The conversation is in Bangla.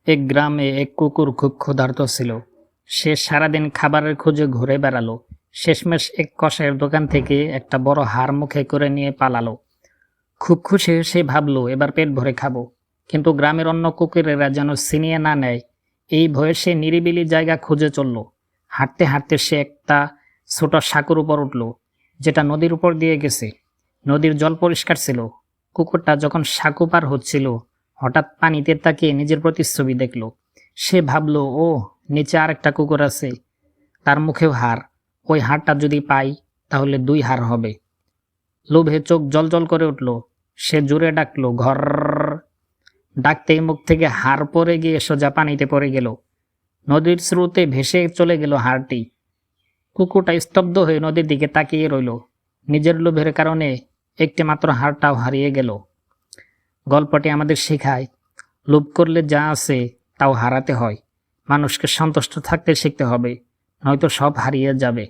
এক গ্রামে এক কুকুর খুব ক্ষুধার্ত ছিল। সে সারাদিন খাবারের খোঁজে ঘুরে বেড়ালো। শেষমেশ এক কসাইয়ের দোকান থেকে একটা বড় হাড় মুখে করে নিয়ে পালালো। খুব খুশি হয়ে সে ভাবলো এবার পেট ভরে খাবো। কিন্তু গ্রামের অন্য কুকুরেরা যেন ছিনিয়ে না নেয়, এই ভয়ে সে নিরিবিলি জায়গা খুঁজে চলল। হাঁটতে হাঁটতে সে একটা ছোট সাঁকুর উপর উঠল, যেটা নদীর উপর দিয়ে গেছে। নদীর জল পরিষ্কার ছিল। কুকুরটা যখন সাঁকু পার হচ্ছিল, হঠাৎ পানিতে তাকিয়ে নিজের প্রতিচ্ছবি দেখল। সে ভাবল, ও নিচে আর একটা কুকুর আছে, তার মুখেও হাড়। ওই হাড়টা যদি পাই তাহলে 2 হাড় হবে। লোভে চোখ জলজল করে উঠল। সে জোরে ডাকলো, ঘর। ডাকতেই মুখ থেকে হাড় পড়ে গিয়ে সোজা পানিতে পড়ে গেল। নদীর স্রোতে ভেসে চলে গেল হাড়টি। কুকুরটা স্তব্ধ হয়ে নদীর দিকে তাকিয়ে রইল। নিজের লোভের কারণে একটি মাত্র হাড়টাও হারিয়ে গেল। গল্পটি আমাদের শেখায়, লোভ করলে যা আছে তাও হারাতে হয়। মানুষকে সন্তুষ্ট থাকতে শিখতে হবে, নয়তো সব হারিয়ে যাবে।